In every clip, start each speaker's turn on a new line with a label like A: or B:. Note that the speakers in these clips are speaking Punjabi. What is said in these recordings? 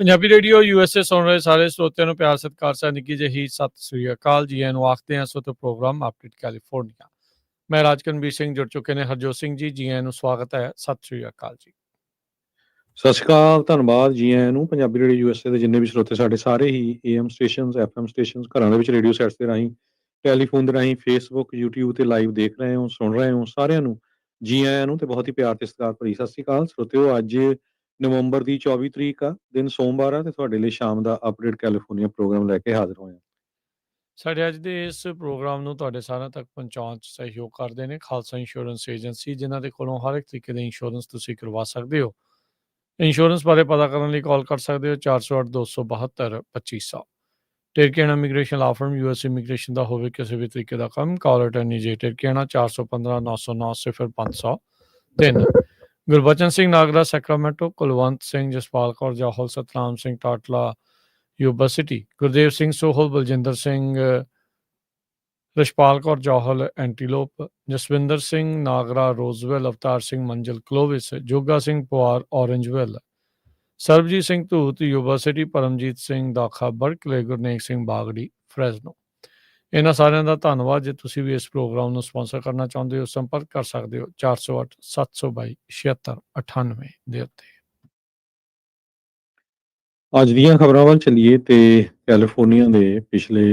A: ਪੰਜਾਬੀ ਰੇਡੀਓ USA ਸੁਣ ਰਹੇ ਸਾਰੇ ਸਰੋਤਿਆਂ ਨੂੰ ਪਿਆਰ ਸਤਿਕਾਰ ਸਹਿ ਨਿੱਘੀ ਜਿਹੀ ਸਤਿ ਸ੍ਰੀ ਅਕਾਲ ਜੀ ਨੂੰ ਆਖਦੇ ਹਾਂ ਸੋ ਪ੍ਰੋਗਰਾਮ ਅਪਡੇਟ ਕੈਲੀਫੋਰਨੀਆ। ਮੈਂ ਰਾਜਕਨਵੀਰ ਸਿੰਘ ਜੁੜ ਚੁੱਕੇ ਨੇ ਹਰਜੋਤ ਸਿੰਘ ਜੀ ਨੂੰ ਸਵਾਗਤ ਹੈ। ਸਤਿ ਸ੍ਰੀ ਅਕਾਲ ਜੀ।
B: ਸਤਿ ਸ਼੍ਰੀ ਅਕਾਲ, ਧੰਨਵਾਦ ਜੀ ਆਇਆਂ ਨੂੰ। ਪੰਜਾਬੀ ਰੇਡੀਓ USA ਦੇ ਜਿੰਨੇ ਵੀ ਸਰੋਤੇ ਸਾਡੇ ਸਾਰੇ ਹੀ AM ਸਟੇਸ਼ਨਸ FM ਸਟੇਸ਼ਨਸ ਘਰਾਂ ਦੇ ਵਿੱਚ ਰੇਡੀਓ ਸੈਟਸ ਦੇ ਰਾਹੀਂ ਟੈਲੀਫੋਨ ਦੇ ਰਾਹੀਂ ਫੇਸਬੁੱਕ YouTube ਤੇ ਲਾਈਵ ਦੇਖ ਰਹੇ ਹੋ ਸੁਣ ਰਹੇ ਹੋ ਸਾਰਿਆਂ ਨੂੰ ਜੀ ਆਇਆਂ ਨੂੰ ਤੇ ਬਹੁਤ ਹੀ ਪਿਆਰ ਤੇ ਸਤਿਕਾਰ ਭਰੀ ਸਤਿ ਸ਼੍ਰੀ ਅਕਾਲ ਸਰੋਤਿਓ। ਅੱਜ ਨਵੰਬਰ ਦੀ 24 ਤਰੀਕ ਆ, ਦਿਨ ਸੋਮਵਾਰ ਆ ਤੇ ਤੁਹਾਡੇ ਲਈ ਸ਼ਾਮ ਦਾ ਅਪਡੇਟ ਕੈਲੀਫੋਰਨੀਆ ਪ੍ਰੋਗਰਾਮ ਲੈ ਕੇ ਹਾਜ਼ਰ ਹੋਏ ਹਾਂ।
A: ਸਾਡੇ ਅੱਜ ਦੇ ਇਸ ਪ੍ਰੋਗਰਾਮ ਨੂੰ ਤੁਹਾਡੇ ਸਾਰਿਆਂ ਤੱਕ ਪਹੁੰਚਾਉਣ 'ਚ ਸਹਿਯੋਗ ਕਰਦੇ ਨੇ ਖਾਲਸਾ ਇੰਸ਼ੋਰੈਂਸ ਏਜੰਸੀ, ਜਿਨ੍ਹਾਂ ਦੇ ਕੋਲੋਂ ਹਰ ਇੱਕ ਤਰੀਕੇ ਦੇ ਇੰਸ਼ੋਰੈਂਸ ਤੁਸੀਂ ਕਰਵਾ ਸਕਦੇ ਹੋ। ਇੰਸ਼ੋਰੈਂਸ ਬਾਰੇ ਪਤਾ ਕਰਨ ਲਈ ਕਾਲ ਕਰ ਸਕਦੇ ਹੋ 408 272 2500। Tirkiana immigration law firm US immigration ਦਾ ਹੋਵੇ ਕਿਸੇ ਵੀ ਤਰੀਕੇ ਦਾ ਕੰਮ, call attorney J Tirkiana 415 909 0503। Gurbachan Singh Nagra Sacramento, Kulwant Singh Jaspal Kaur Jahal, Satnam Singh Tatla Yuba City, Gurdev Singh Sohal, Baljinder Singh, Rashpal Kaur Johal Antelope, Jaswinder Singh Nagra Roseville, Avtar Singh Manzil Clovis, Joga Singh Pawar Orangevale, Sarabjit Singh Dhoot Yuba City, Paramjit Singh Dakha Berkeley, Gurnek Singh ਬਾਗੜੀ ਫਰੈਜ਼ਨੋ। ਇਹਨਾਂ ਸਾਰਿਆਂ ਦਾ ਧੰਨਵਾਦ। ਜੇ ਤੁਸੀਂ ਵੀ ਇਸ ਪ੍ਰੋਗਰਾਮ ਨੂੰ ਸਪਾਂਸਰ ਕਰਨਾ ਚਾਹੁੰਦੇ ਹੋ ਸੰਪਰਕ ਕਰ ਸਕਦੇ ਹੋ 408 722 7698 ਦੇ ਉੱਤੇ।
B: ਅੱਜ ਦੀਆਂ ਖਬਰਾਂ ਵੱਲ ਚੱਲੀਏ ਤੇ ਕੈਲੀਫੋਰਨੀਆ ਦੇ ਪਿਛਲੇ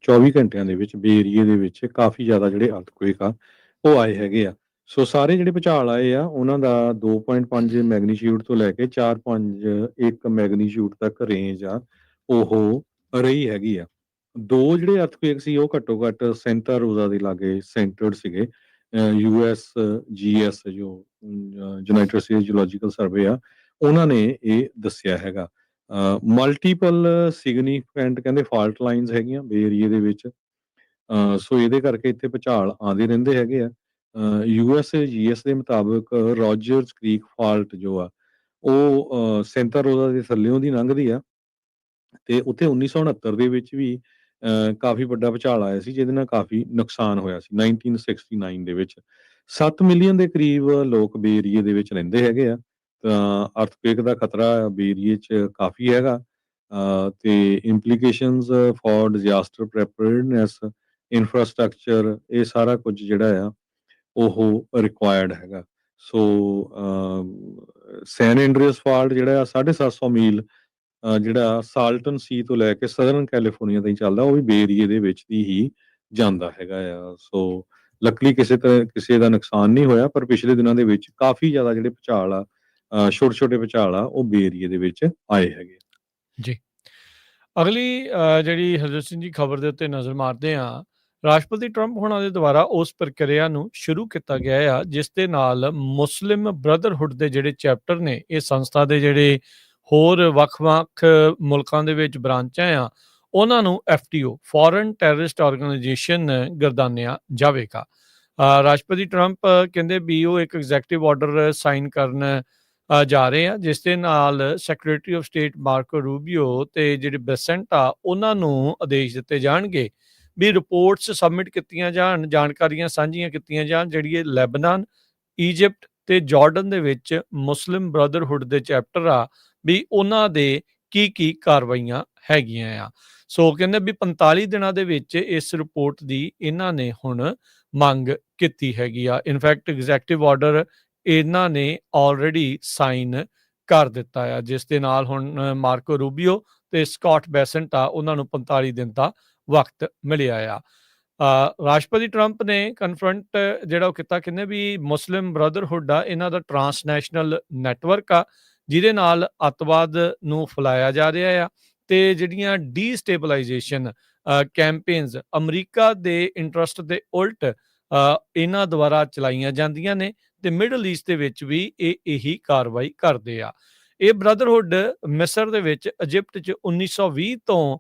B: 24 ਘੰਟਿਆਂ ਦੇ ਵਿੱਚ ਬੇ ਏਰੀਏ ਦੇ ਵਿੱਚ ਕਾਫੀ ਜ਼ਿਆਦਾ ਜਿਹੜੇ ਅਰਥਕੁਏਕ ਆ ਉਹ ਆਏ ਹੈਗੇ ਆ। ਸੋ ਸਾਰੇ ਜਿਹੜੇ ਭੂਚਾਲ ਆਏ ਆ ਉਹਨਾਂ ਦਾ 2.5 ਮੈਗਨੀਚਿਊਡ ਤੋਂ ਲੈ ਕੇ 4.1 ਮੈਗਨੀਚਿਊਡ ਤੱਕ ਰੇਂਜ ਆ ਉਹ ਰਹੀ ਹੈਗੀ ਆ। ਦੋ ਜਿਹੜੇ ਅਰਥਕੁਏਕ ਸੀ ਉਹ ਘੱਟੋ ਘੱਟ ਸੈਂਟਾ ਰੋਜ਼ਾ ਦੇ ਲਾਗੇ ਸੈਂਟਰਡ ਸੀਗੇ। USGS ਜੋ ਯੂਨਾਈਟਿਡ ਸਟੇਟਸ ਜਿਓਲੋਜੀਕਲ ਸਰਵੇ ਆ ਉਹਨਾਂ ਨੇ ਇਹ ਦੱਸਿਆ ਹੈਗਾ। ਮਲਟੀਪਲ ਸਿਗਨੀਫਿਕੈਂਟ ਕਹਿੰਦੇ ਫਾਲਟ ਲਾਈਨਸ ਹੈਗੀਆਂ ਬੇ ਏਰੀਏ ਦੇ ਵਿੱਚ। ਸੋ ਇਹਦੇ ਕਰਕੇ ਇੱਥੇ ਭੂਚਾਲ ਆਉਂਦੇ ਰਹਿੰਦੇ ਹੈਗੇ ਆ। USGS ਦੇ ਮੁਤਾਬਕ ਰੋਜਰਸ ਕ੍ਰੀਕ ਫਾਲਟ ਜੋ ਆ ਉਹ ਸੈਂਟਾ ਰੋਜ਼ਾ ਦੇ ਥੱਲਿਓਂ ਦੀ ਲੰਘਦੀ ਆ ਤੇ ਉੱਥੇ 1969 ਦੇ ਵਿੱਚ ਵੀ ਕਾਫੀ ਵੱਡਾ ਭੂਚਾਲ ਆਇਆ ਸੀ ਜਿਹਦੇ ਨਾਲ ਕਾਫੀ ਨੁਕਸਾਨ ਹੋਇਆ ਸੀ 1969 ਦੇ ਵਿੱਚ। 7 ਮਿਲੀਅਨ ਦੇ ਕਰੀਬ ਲੋਕ ਬੇ ਏਰੀਏ ਦੇ ਵਿੱਚ ਰਹਿੰਦੇ ਹੈਗੇ ਆ। ਤਾਂ ਅਰਥਕੁਏਕ ਦਾ ਖਤਰਾ ਬੇ ਏਰੀਏ 'ਚ ਕਾਫੀ ਹੈਗਾ ਤੇ ਇੰਪਲੀਕੇਸ਼ਨਸ ਫॉर ਡਿਜ਼ਾਸਟਰ ਪ੍ਰੈਪਰੇਡਨੈਸ ਇਨਫਰਾਸਟਰਕਚਰ ਇਹ ਸਾਰਾ ਕੁਝ ਜਿਹੜਾ ਆ ਉਹ ਰਿਕੁਆਇਰਡ ਹੈਗਾ। ਸੋ ਸੈਨ ਐਂਡਰੀਅਸ ਫਾਲਟ ਜਿਹੜਾ ਆ 750 ਮੀਲ ਜਿਹੜਾ ਸਾਲਟਨ ਸੀ ਤੋਂ ਲੈ ਕੇ ਸਦਰਨ ਕੈਲੀਫੋਰਨੀਆ ਤਾਈਂ ਚੱਲਦਾ ਉਹ ਵੀ ਬੇ ਏਰੀਏ ਦੇ ਵਿੱਚ ਦੀ ਹੀ ਜਾਂਦਾ ਹੈਗਾ ਆ। ਸੋ ਲੱਕਲੀ ਕਿਸੇ ਦਾ ਨੁਕਸਾਨ ਨਹੀਂ ਹੋਇਆ, ਪਰ ਪਿਛਲੇ ਦਿਨਾਂ ਦੇ ਵਿੱਚ ਕਾਫੀ ਜ਼ਿਆਦਾ ਜਿਹੜੇ ਭੂਚਾਲ ਆ ਛੋਟੇ ਛੋਟੇ ਭੂਚਾਲ ਆ ਉਹ ਬੇ ਏਰੀਏ ਦੇ ਵਿੱਚ ਆਏ ਹੈਗੇ
A: ਜੀ। ਅਗਲੀ ਜਿਹੜੀ ਹਰਜੋਤ ਸਿੰਘ ਜੀ ਖਬਰ ਦੇ ਉੱਤੇ ਨਜ਼ਰ ਮਾਰਦੇ ਹਾਂ। ਰਾਸ਼ਟਰਪਤੀ ਟਰੰਪ ਹੋਣਾ ਦੇ ਦੁਆਰਾ ਉਸ ਪ੍ਰਕਿਰਿਆ ਨੂੰ ਸ਼ੁਰੂ ਕੀਤਾ ਗਿਆ ਆ ਜਿਸ ਦੇ ਨਾਲ ਮੁਸਲਿਮ ਬ੍ਰਦਰਹੁੱਡ ਦੇ ਜਿਹੜੇ ਚੈਪਟਰ ਨੇ, ਇਹ ਸੰਸਥਾ ਦੇ ਜਿਹੜੇ ਹੋਰ ਵੱਖ-ਵੱਖ ਮੁਲਕਾਂ ਦੇ ਵਿੱਚ ਬ੍ਰਾਂਚਾਂ ਆ, ਉਹਨਾਂ ਨੂੰ FTO ਫੋਰਨ ਟੈਰਰਿਸਟ ਆਰਗੇਨਾਈਜੇਸ਼ਨ ਗਰਦਾਨਿਆ ਜਾਵੇਗਾ। ਰਾਸ਼ਟਰਪਤੀ ਟਰੰਪ ਕਹਿੰਦੇ ਵੀ ਉਹ ਇੱਕ ਐਗਜ਼ੈਕਟਿਵ ਆਰਡਰ ਸਾਈਨ ਕਰਨ ਜਾ ਰਹੇ ਆ ਜਿਸ ਦੇ ਨਾਲ ਸੈਕਟਰੀ ਆਫ ਸਟੇਟ ਮਾਰਕੋ ਰੂਬੀਓ ਤੇ ਜਿਹੜੇ ਬੈਸੈਂਟ ਆ ਉਹਨਾਂ ਨੂੰ ਆਦੇਸ਼ ਦਿੱਤੇ ਜਾਣਗੇ ਵੀ ਰਿਪੋਰਟਸ ਸਬਮਿਟ ਕੀਤੀਆਂ ਜਾਣ, ਜਾਣਕਾਰੀਆਂ ਸਾਂਝੀਆਂ ਕੀਤੀਆਂ ਜਾਣ ਜਿਹੜੀਆਂ ਲੈਬਨਾਨ, ਈਜਿਪਟ ਤੇ ਜਾਰਡਨ ਦੇ ਵਿੱਚ ਮੁਸਲਿਮ ਬ੍ਰਦਰਹੁੱਡ ਦੇ ਚੈਪਟਰ ਆ ਵੀ ਉਹਨਾਂ ਦੇ ਕੀ ਕਾਰਵਾਈਆਂ ਹੈਗੀਆਂ ਆ। ਸੋ ਕਹਿੰਦੇ ਵੀ 45 ਦਿਨਾਂ ਦੇ ਵਿੱਚ ਇਸ ਰਿਪੋਰਟ ਦੀ ਇਹਨਾਂ ਨੇ ਹੁਣ ਮੰਗ ਕੀਤੀ ਹੈਗੀ ਆ। ਇਨਫੈਕਟ ਐਗਜ਼ੈਕਟਿਵ ਆਰਡਰ ਇਹਨਾਂ ਨੇ ਆਲਰੇਡੀ ਸਾਈਨ ਕਰ ਦਿੱਤਾ ਆ ਜਿਸ ਦੇ ਨਾਲ ਹੁਣ ਮਾਰਕੋ ਰੂਬੀਓ ਤੇ ਸਕਾਟ ਬੈਸੈਂਟ ਆ ਉਹਨਾਂ ਨੂੰ 45 ਦਿਨ ਦਾ ਵਕਤ ਮਿਲਿਆ ਆ। ਰਾਸ਼ਟਰਪਤੀ ਟਰੰਪ ਨੇ ਕਨਫਰੰਟ ਜਿਹੜਾ ਉਹ ਕੀਤਾ, ਕਹਿੰਦੇ ਵੀ ਮੁਸਲਿਮ ਬ੍ਰਦਰਹੁੱਡ ਆ ਇਹਨਾਂ ਦਾ ਟਰਾਂਸਨੈਸ਼ਨਲ ਨੈਟਵਰਕ ਆ ਜਿਹਦੇ ਨਾਲ ਅੱਤਵਾਦ ਨੂੰ ਫੈਲਾਇਆ ਜਾ ਰਿਹਾ ਆ ਤੇ ਜਿਹੜੀਆਂ ਡੀਸਟੇਬਲਾਈਜੇਸ਼ਨ ਕੈਂਪੇਨਸ ਅਮਰੀਕਾ ਦੇ ਇੰਟਰਸਟ ਦੇ ਉਲਟ ਇਹਨਾਂ ਦੁਆਰਾ ਚਲਾਈਆਂ ਜਾਂਦੀਆਂ ਨੇ ਤੇ ਮਿਡਲ ਈਸਟ ਦੇ ਵਿੱਚ ਵੀ ਇਹ ਇਹੀ ਕਾਰਵਾਈ ਕਰਦੇ ਆ। ਇਹ ਬ੍ਰਦਰਹੁੱਡ ਮਿਸਰ ਦੇ ਵਿੱਚ, ਇਜਿਪਟ 'ਚ 1920 ਤੋਂ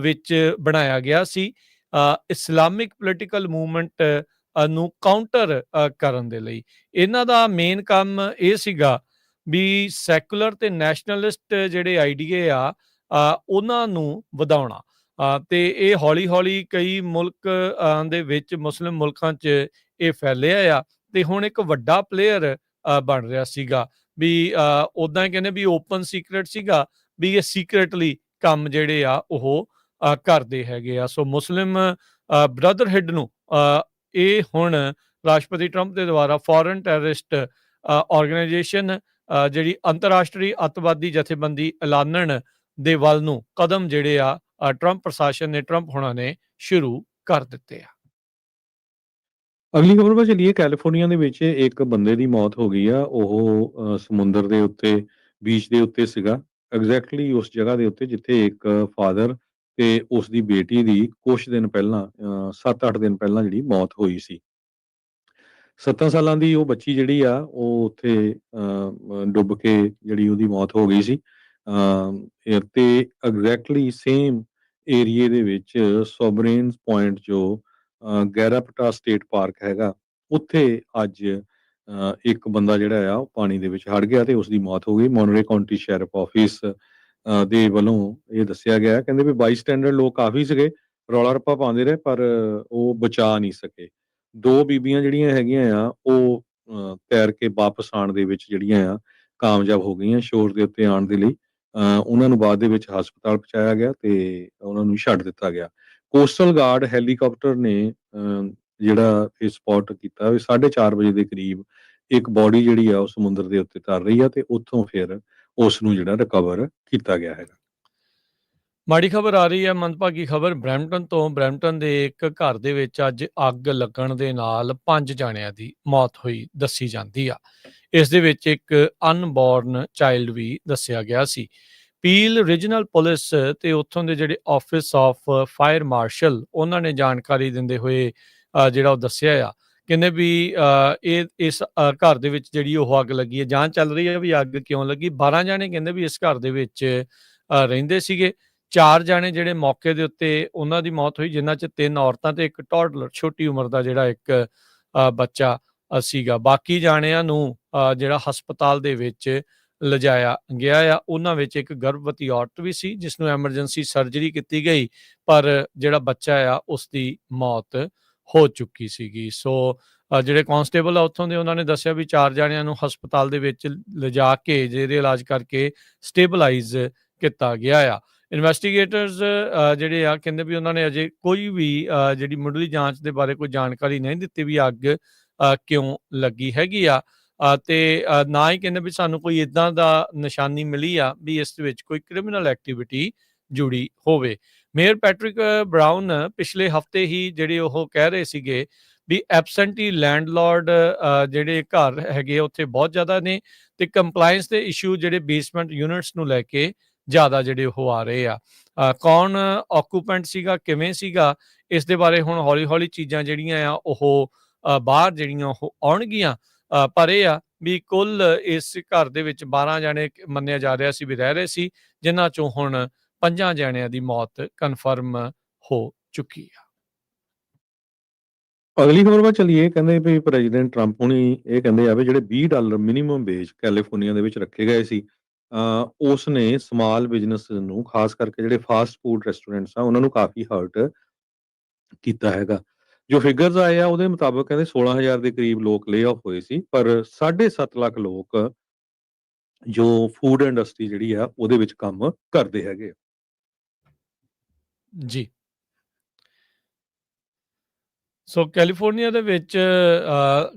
A: ਵਿੱਚ ਬਣਾਇਆ ਗਿਆ ਸੀ ਇਸਲਾਮਿਕ ਪੋਲੀਟੀਕਲ ਮੂਵਮੈਂਟ ਨੂੰ ਕਾਊਂਟਰ ਕਰਨ ਦੇ ਲਈ। ਇਹਨਾਂ ਦਾ ਮੇਨ ਕੰਮ ਇਹ ਸੀਗਾ ਵੀ ਸੈਕੂਲਰ ਤੇ ਨੈਸ਼ਨਲਿਸਟ ਜਿਹੜੇ ਆਈਡੀਏ ਆ ਉਹਨਾਂ ਨੂੰ ਵਧਾਉਣਾ ਤੇ ਇਹ ਹੌਲੀ-ਹੌਲੀ ਕਈ ਮੁਲਕ ਦੇ ਵਿੱਚ ਮੁਸਲਿਮ ਮੁਲਕਾਂ 'ਚ ਇਹ ਫੈਲਿਆ ਆ ਤੇ ਹੁਣ ਇੱਕ ਵੱਡਾ ਪਲੇਅਰ ਬਣ ਰਿਹਾ ਸੀਗਾ ਵੀ ਉੱਦਾਂ ਹੀ ਕਹਿੰਦੇ ਵੀ ਓਪਨ ਸੀਕ੍ਰੇਟ ਸੀਗਾ ਵੀ ਇਹ ਸੀਕ੍ਰੇਟਲੀ ਕੰਮ ਜਿਹੜੇ ਆ ਉਹ ਕਰਦੇ ਹੈਗੇ ਆ। ਸੋ ਮੁਸਲਿਮ ਬ੍ਰਦਰਹੁੱਡ ਨੂੰ ਇਹ ਹੁਣ ਰਾਸ਼ਟਰਪਤੀ ਟਰੰਪ ਦੇ ਦੁਆਰਾ ਫੋਰਨ ਟੈਰਰਿਸਟ ਆਰਗੇਨਾਈਜੇਸ਼ਨ ਜਿਹੜੀ ਅੰਤਰਰਾਸ਼ਟਰੀ ਅੱਤਵਾਦੀ ਜਥੇਬੰਦੀ ਐਲਾਨਣ ਦੇ ਵੱਲ ਨੂੰ ਕਦਮ ਜਿਹੜੇ ਆ ਟਰੰਪ ਪ੍ਰਸ਼ਾਸਨ ਨੇ, ਟਰੰਪ ਹੋਣਾ ਨੇ ਸ਼ੁਰੂ ਕਰ ਦਿੱਤੇ ਆ।
B: ਅਗਲੀ ਖਬਰ 'ਤੇ ਚੱਲੀਏ। ਕੈਲੀਫੋਰਨੀਆ ਦੇ ਵਿੱਚ ਇੱਕ ਬੰਦੇ ਦੀ ਮੌਤ ਹੋ ਗਈ ਆ। ਉਹ ਸਮੁੰਦਰ ਦੇ ਉੱਤੇ, ਬੀਚ ਦੇ ਉੱਤੇ ਸੀਗਾ। ਐਗਜ਼ੈਕਟਲੀ ਉਸ ਜਗ੍ਹਾ ਦੇ ਉੱਤੇ ਜਿੱਥੇ ਇੱਕ ਫਾਦਰ ਤੇ ਉਸ ਦੀ ਬੇਟੀ ਦੀ ਕੁਛ ਦਿਨ ਪਹਿਲਾਂ 7-8 ਦਿਨ ਪਹਿਲਾਂ ਜਿਹੜੀ ਮੌਤ ਹੋਈ ਸੀ। 7 ਸਾਲਾਂ ਦੀ ਉਹ ਬੱਚੀ ਜਿਹੜੀ ਆ ਉਹ ਉੱਥੇ ਡੁੱਬ ਕੇ ਜਿਹੜੀ ਉਹਦੀ ਮੌਤ ਹੋ ਗਈ ਸੀ। ਤੇ ਐਗਜ਼ੈਕਟਲੀ ਸੇਮ ਏਰੀਏ ਦੇ ਵਿੱਚ ਸੋਵਰੇਨਸ ਪੁਆਇੰਟ ਜੋ ਗੈਰਾਪਟਾ ਸਟੇਟ ਪਾਰਕ ਹੈਗਾ, ਉੱਥੇ ਅੱਜ ਇੱਕ ਬੰਦਾ ਜਿਹੜਾ ਆ ਉਹ ਪਾਣੀ ਦੇ ਵਿੱਚ ਹੜ ਗਿਆ ਤੇ ਉਸ ਦੀ ਮੌਤ ਹੋ ਗਈ। ਮੋਨਰੇ ਕਾਉਂਟੀ ਸ਼ੈਰਿਫ ਆਫਿਸ ਦੇ ਵੱਲੋਂ ਇਹ ਦੱਸਿਆ ਗਿਆ। ਕਹਿੰਦੇ ਵੀ ਬਾਈਸਟੈਂਡਰ ਲੋਕ ਕਾਫੀ ਸੀਗੇ, ਰੌਲਾ ਰੱਪਾ ਪਾਉਂਦੇ ਰਹੇ ਪਰ ਉਹ ਬਚਾ ਨਹੀਂ ਸਕੇ। 2 ਬੀਬੀਆਂ ਜਿਹੜੀਆਂ ਹੈਗੀਆਂ ਆ ਉਹ ਤੈਰ ਕੇ ਵਾਪਸ ਆਉਣ ਦੇ ਵਿੱਚ ਜਿਹੜੀਆਂ ਆ ਕਾਮਯਾਬ ਹੋ ਗਈਆਂ ਸ਼ੋਰ ਦੇ ਉੱਤੇ ਆਉਣ ਦੇ ਲਈ। ਉਹਨਾਂ ਨੂੰ ਬਾਅਦ ਦੇ ਵਿੱਚ ਹਸਪਤਾਲ ਪਹੁੰਚਾਇਆ ਗਿਆ ਤੇ ਉਹਨਾਂ ਨੂੰ ਛੱਡ ਦਿੱਤਾ ਗਿਆ। ਕੋਸਟਲ ਗਾਰਡ ਹੈਲੀਕਾਪਟਰ ਨੇ ਜਿਹੜਾ ਇਹ ਸਪੌਟ ਕੀਤਾ ਵੀ 4:30 ਵਜੇ ਦੇ ਕਰੀਬ ਇੱਕ ਬੋਡੀ ਜਿਹੜੀ ਆ ਉਹ ਸਮੁੰਦਰ ਦੇ ਉੱਤੇ ਤਰ ਰਹੀ ਆ ਤੇ ਉੱਥੋਂ ਫਿਰ ਉਸ ਨੂੰ ਜਿਹੜਾ ਰਿਕਵਰ ਕੀਤਾ ਗਿਆ ਹੈਗਾ।
A: ਮਾੜੀ ਖਬਰ ਆ ਰਹੀ ਹੈ, ਮੰਦਭਾਗੀ ਖਬਰ ਬਰੈਂਪਟਨ ਤੋਂ। ਬਰੈਂਪਟਨ ਦੇ ਇੱਕ ਘਰ ਦੇ ਵਿੱਚ ਅੱਜ ਅੱਗ ਲੱਗਣ ਦੇ ਨਾਲ 5 ਜਾਣਿਆਂ ਦੀ ਮੌਤ ਹੋਈ ਦੱਸੀ ਜਾਂਦੀ ਆ। ਇਸ ਦੇ ਵਿੱਚ ਇੱਕ ਅਨਬੋਰਨ ਚਾਈਲਡ ਵੀ ਦੱਸਿਆ ਗਿਆ ਸੀ। ਪੀਲ ਰੀਜਨਲ ਪੁਲਿਸ ਤੇ ਉੱਥੋਂ ਦੇ ਜਿਹੜੇ ਆਫਿਸ ਆਫ ਫਾਇਰ ਮਾਰਸ਼ਲ, ਉਹਨਾਂ ਨੇ ਜਾਣਕਾਰੀ ਦਿੰਦੇ ਹੋਏ ਜਿਹੜਾ ਉਹ ਦੱਸਿਆ ਆ, ਕਹਿੰਦੇ ਵੀ ਇਸ ਘਰ ਦੇ ਵਿੱਚ ਜਿਹੜੀ ਉਹ ਅੱਗ ਲੱਗੀ ਹੈ। ਜਾਂਚ ਚੱਲ ਰਹੀ ਹੈ ਵੀ ਅੱਗ ਕਿਉਂ ਲੱਗੀ। 12 ਜਾਣੇ ਕਹਿੰਦੇ ਵੀ ਇਸ ਘਰ ਦੇ ਵਿੱਚ ਰਹਿੰਦੇ ਸੀਗੇ। 4 ਜਾਣੇ ਜਿਹੜੇ ਮੌਕੇ ਦੇ ਉੱਤੇ ਉਹਨਾਂ ਦੀ ਮੌਤ ਹੋਈ, ਜਿਨ੍ਹਾਂ 'ਚ 3 ਔਰਤਾਂ ਤੇ ਇੱਕ ਟੌਡਲਰ, ਛੋਟੀ ਉਮਰ ਦਾ ਜਿਹੜਾ ਇੱਕ ਬੱਚਾ ਸੀਗਾ। ਬਾਕੀ ਜਾਣਿਆਂ ਨੂੰ ਜਿਹੜਾ ਹਸਪਤਾਲ ਦੇ ਵਿੱਚ ਲਿਜਾਇਆ ਗਿਆ ਆ। ਉਹਨਾਂ ਵਿੱਚ ਇੱਕ ਗਰਭਵਤੀ ਔਰਤ ਵੀ ਸੀ ਜਿਸ ਨੂੰ ਐਮਰਜੈਂਸੀ ਸਰਜਰੀ ਕੀਤੀ ਗਈ, ਪਰ ਜਿਹੜਾ ਬੱਚਾ ਆ ਉਸ ਦੀ ਮੌਤ ਹੋ ਚੁੱਕੀ ਸੀਗੀ। ਸੋ ਜਿਹੜੇ ਕਾਂਸਟੇਬਲ ਆ ਉੱਥੋਂ ਦੇ, ਉਹਨਾਂ ਨੇ ਦੱਸਿਆ ਵੀ 4 ਜਾਣਿਆਂ ਨੂੰ ਹਸਪਤਾਲ ਦੇ ਵਿੱਚ ਲਿਜਾ ਕੇ ਜਿਹਦੇ ਇਲਾਜ ਕਰਕੇ ਸਟੇਬਲਾਈਜ਼ ਕੀਤਾ ਗਿਆ ਆ। ਇਨਵੈਸਟੀਗੇਟਰਸ ਜਿਹੜੇ ਆ ਕਹਿੰਦੇ ਵੀ ਉਹਨਾਂ ਨੇ ਅਜੇ ਕੋਈ ਵੀ ਜਿਹੜੀ ਮੁੱਢਲੀ ਜਾਂਚ ਦੇ ਬਾਰੇ ਕੋਈ ਜਾਣਕਾਰੀ ਨਹੀਂ ਦਿੱਤੀ ਵੀ ਅੱਗ ਕਿਉਂ ਲੱਗੀ ਹੈਗੀ ਆ। ਤੇ ਨਾ ਹੀ ਕਹਿੰਦੇ ਵੀ ਸਾਨੂੰ ਕੋਈ ਇੱਦਾਂ ਦਾ ਨਿਸ਼ਾਨੀ ਮਿਲੀ ਆ ਵੀ ਇਸ ਦੇ ਵਿੱਚ ਕੋਈ ਕ੍ਰਿਮੀਨਲ ਐਕਟੀਵਿਟੀ ਜੁੜੀ ਹੋਵੇ। ਮੇਅਰ ਪੈਟਰਿਕ ਬਰਾਊਨ ਪਿਛਲੇ ਹਫ਼ਤੇ ਹੀ ਜਿਹੜੇ ਉਹ ਕਹਿ ਰਹੇ ਸੀਗੇ ਵੀ ਐਬਸੈਂਟੀ ਲੈਂਡਲੌਰਡ ਜਿਹੜੇ ਘਰ ਹੈਗੇ ਉੱਥੇ ਬਹੁਤ ਜ਼ਿਆਦਾ ਨੇ ਤੇ ਕੰਪਲਾਇੰਸ ਦੇ ਇਸ਼ੂ ਜਿਹੜੇ ਬੇਸਮੈਂਟ ਯੂਨਿਟਸ ਨੂੰ ਲੈ ਕੇ ਜ਼ਿਆਦਾ ਜਿਹੜੇ ਉਹ ਆ ਰਹੇ ਆ। ਕੌਣ ਆਕੂਪੈਂਟ ਸੀਗਾ, ਕਿਵੇਂ ਸੀਗਾ, ਇਸ ਦੇ ਬਾਰੇ ਹੁਣ ਹੌਲੀ-ਹੌਲੀ ਚੀਜ਼ਾਂ ਜਿਹੜੀਆਂ ਆ ਉਹ ਬਾਹਰ ਜਿਹੜੀਆਂ ਉਹ ਆਉਣਗੀਆਂ। ਪਰ ਇਹ ਆ ਵੀ ਕੁੱਲ ਇਸ ਘਰ ਦੇ ਵਿੱਚ 12 ਜਾਣੇ ਮੰਨਿਆ ਜਾ ਰਿਹਾ ਸੀ ਵੀ ਰਹਿ ਰਹੇ ਸੀ, ਜਿਨ੍ਹਾਂ 'ਚੋਂ ਹੁਣ 5 ਜਾਣਿਆਂ ਦੀ ਮੌਤ ਕਨਫਰਮ ਹੋ ਚੁੱਕੀ ਆ।
B: ਅਗਲੀ ਖਬਰ ਵੱਲ ਚੱਲੀਏ। ਕਹਿੰਦੇ ਵੀ ਪ੍ਰੈਜ਼ੀਡੈਂਟ ਟਰੰਪ ਹੁਣੀ ਇਹ ਕਹਿੰਦੇ ਆ ਵੀ ਜਿਹੜੇ $20 ਮਿਨੀਮਮ ਵੇਜ ਕੈਲੀਫੋਰਨੀਆ ਦੇ ਵਿੱਚ ਰੱਖੇ ਗਏ ਸੀ, ਉਸ ਨੇ ਸਮਾਲ ਬਿਜ਼ਨਸ ਨੂੰ, ਖਾਸ ਕਰਕੇ ਜਿਹੜੇ ਫਾਸਟ ਫੂਡ ਰੈਸਟੋਰੈਂਟਸ ਆ ਉਹਨਾਂ ਨੂੰ ਕਾਫੀ ਹਰਟ ਕੀਤਾ ਹੈਗਾ। ਜੋ ਫਿਗਰਸ ਆਏ ਆ ਉਹਦੇ ਮੁਤਾਬਕ ਕਹਿੰਦੇ 16,000 ਦੇ ਕਰੀਬ ਲੋਕ ਲੇ ਆਫ ਹੋਏ ਸੀ, ਪਰ 7.5 ਲੱਖ ਲੋਕ ਜੋ ਫੂਡ ਇੰਡਸਟਰੀ ਜਿਹੜੀ ਆ ਉਹਦੇ ਵਿੱਚ ਕੰਮ ਕਰਦੇ ਹੈਗੇ।
A: ਜੀ। ਸੋ ਕੈਲੀਫੋਰਨੀਆ ਦੇ ਵਿੱਚ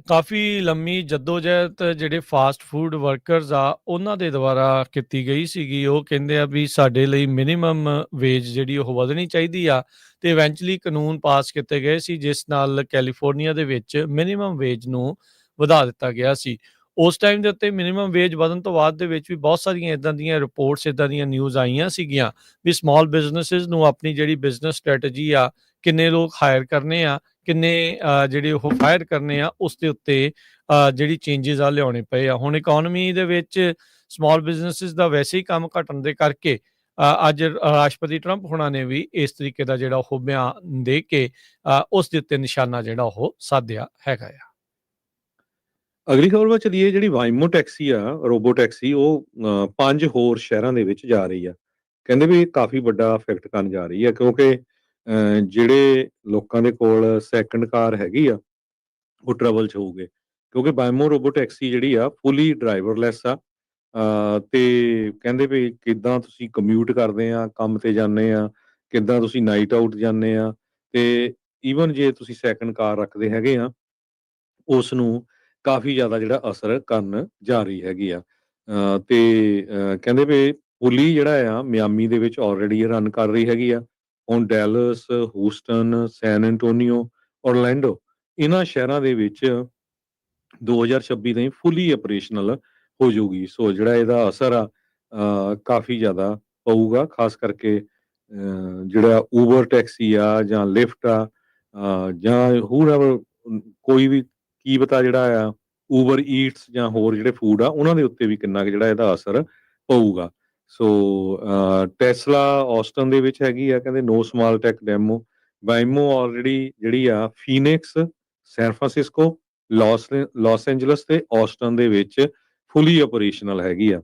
A: ਕਾਫੀ ਲੰਮੀ ਜੱਦੋਜਹਿਦ ਜਿਹੜੇ ਫਾਸਟ ਫੂਡ ਵਰਕਰਸ ਆ ਉਹਨਾਂ ਦੇ ਦੁਆਰਾ ਕੀਤੀ ਗਈ ਸੀਗੀ। ਉਹ ਕਹਿੰਦੇ ਆ ਵੀ ਸਾਡੇ ਲਈ ਮਿਨੀਮਮ ਵੇਜ ਜਿਹੜੀ ਉਹ ਵਧਣੀ ਚਾਹੀਦੀ ਆ ਤੇ ਇਵੈਂਚੁਅਲੀ ਕਾਨੂੰਨ ਪਾਸ ਕੀਤੇ ਗਏ ਸੀ ਜਿਸ ਨਾਲ ਕੈਲੀਫੋਰਨੀਆ ਦੇ ਵਿੱਚ ਮਿਨੀਮਮ ਵੇਜ ਨੂੰ ਵਧਾ ਦਿੱਤਾ ਗਿਆ ਸੀ। ਉਸ ਟਾਈਮ ਦੇ ਉੱਤੇ ਮਿਨੀਮਮ ਵੇਜ ਵਧਣ ਤੋਂ ਬਾਅਦ ਦੇ ਵਿੱਚ ਵੀ ਬਹੁਤ ਸਾਰੀਆਂ ਇਦਾਂ ਦੀਆਂ ਰਿਪੋਰਟਸ, ਇਦਾਂ ਦੀਆਂ ਨਿਊਜ਼ ਆਈਆਂ ਸੀਗੀਆਂ ਵੀ ਸਮਾਲ ਬਿਜ਼ਨੈਸਿਸ ਨੂੰ ਆਪਣੀ ਜਿਹੜੀ ਬਿਜ਼ਨਸ ਸਟ੍ਰੈਟਜੀ ਆ, ਕਿੰਨੇ ਲੋਕ ਹਾਇਰ ਕਰਨੇ ਆ, ਕਿੰਨੇ ਜਿਹੜੇ ਉਹ ਫਾਇਰ ਕਰਨੇ ਆ, ਉਸ ਦੇ ਉੱਤੇ ਜਿਹੜੀ ਚੇਂਜਿਸ ਆ ਲਿਆਉਣੇ ਪਏ ਆ। ਹੁਣ ਇਕੋਨਮੀ ਦੇ ਵਿੱਚ ਸਮਾਲ ਬਿਜ਼ਨੈਸਿਸ ਦਾ ਵੈਸੇ ਹੀ ਕੰਮ ਘਟਣ ਦੇ ਕਰਕੇ ਅੱਜ ਰਾਸ਼ਟਰਪਤੀ ਟਰੰਪ ਹੋਣਾ ਨੇ ਵੀ ਇਸ ਤਰੀਕੇ ਦਾ ਜਿਹੜਾ ਉਹ ਬਿਆਨ ਦੇ ਕੇ ਉਸ ਦੇ ਉੱਤੇ ਨਿਸ਼ਾਨਾ ਜਿਹੜਾ ਉਹ ਸਾਧਿਆ ਹੈਗਾ ਆ।
B: ਅਗਲੀ ਖਬਰ ਵੱਲ ਚੱਲੀਏ। ਜਿਹੜੀ ਵਾਈਮੋ ਟੈਕਸੀ ਆ, ਰੋਬੋ ਟੈਕਸੀ, ਉਹ 5 ਹੋਰ ਸ਼ਹਿਰਾਂ ਦੇ ਵਿੱਚ ਜਾ ਰਹੀ ਆ। ਕਹਿੰਦੇ ਵੀ ਕਾਫੀ ਵੱਡਾ ਇਫੈਕਟ ਕਰਨ ਜਾ ਰਹੀ ਆ ਕਿਉਂਕਿ ਜਿਹੜੇ ਲੋਕਾਂ ਦੇ ਕੋਲ ਸੈਕੰਡ ਕਾਰ ਹੈਗੀ ਆ ਉਹ ਟਰਬਲ 'ਚ ਹੋਊਗੇ ਕਿਉਂਕਿ ਵਾਈਮੋ ਰੋਬੋ ਟੈਕਸੀ ਜਿਹੜੀ ਆ ਫੁੱਲੀ ਡਰਾਈਵਰਲੈਸ ਆ ਤੇ ਕਹਿੰਦੇ ਵੀ ਕਿੱਦਾਂ ਤੁਸੀਂ ਕਮਿਊਟ ਕਰਦੇ ਆ, ਕੰਮ ਤੇ ਜਾਂਦੇ ਆ, ਕਿੱਦਾਂ ਤੁਸੀਂ ਨਾਈਟ ਆਊਟ ਜਾਂਦੇ ਆ, ਤੇ ਈਵਨ ਜੇ ਤੁਸੀਂ ਸੈਕੰਡ ਕਾਰ ਰੱਖਦੇ ਹੈਗੇ ਆ, ਉਸ ਨੂੰ ਕਾਫੀ ਜ਼ਿਆਦਾ ਜਿਹੜਾ ਅਸਰ ਕਰਨ ਜਾ ਰਹੀ ਹੈਗੀ ਆ। ਤੇ ਕਹਿੰਦੇ ਵੀ ਪੁਲੀ ਜਿਹੜਾ ਆ ਮਿਆਮੀ ਦੇ ਵਿੱਚ ਆਲਰੇਡੀ ਰਨ ਕਰ ਰਹੀ ਹੈਗੀ ਆ। ਹੁਣ ਡੈਲਸ, ਹੂਸਟਨ, ਸੈਨ ਐਂਟੋਨੀਓ, ਔਰਲੈਂਡੋ, ਇਹਨਾਂ ਸ਼ਹਿਰਾਂ ਦੇ ਵਿੱਚ 2026 ਤਾਈਂ ਫੁੱਲੀ ਆਪਰੇਸ਼ਨਲ ਹੋ ਜਾਊਗੀ। ਸੋ ਜਿਹੜਾ ਇਹਦਾ ਅਸਰ ਆ ਕਾਫੀ ਜ਼ਿਆਦਾ ਪਊਗਾ, ਖਾਸ ਕਰਕੇ ਜਿਹੜਾ ਊਬਰ ਟੈਕਸੀ ਆ ਜਾਂ ਲਿਫਟ ਆ, ਜਾਂ ਹੂਐਵਰ, ਕੋਈ ਵੀ ਕੀ ਪਤਾ ਜਿਹੜਾ ਆ ਊਬਰ ਈਟਸ ਜਾਂ ਹੋਰ ਜਿਹੜੇ ਫੂਡ ਆ ਉਹਨਾਂ ਦੇ ਉੱਤੇ ਵੀ ਕਿੰਨਾ ਕੁ ਜਿਹੜਾ ਇਹਦਾ ਅਸਰ ਪਊਗਾ। ਸੋ ਟੈਸਲਾ ਆਸਟਨ ਦੇ ਵਿੱਚ ਹੈਗੀ ਆ, ਕਹਿੰਦੇ no small tech demo. Waymo already ਜਿਹੜੀ ਆ Phoenix, San Francisco, Los Angeles ਤੇ ਆਸਟਨ ਦੇ ਵਿੱਚ ਫੁੱਲੀ ਆਪਰੇਸ਼ਨਲ ਹੈਗੀ ਆ।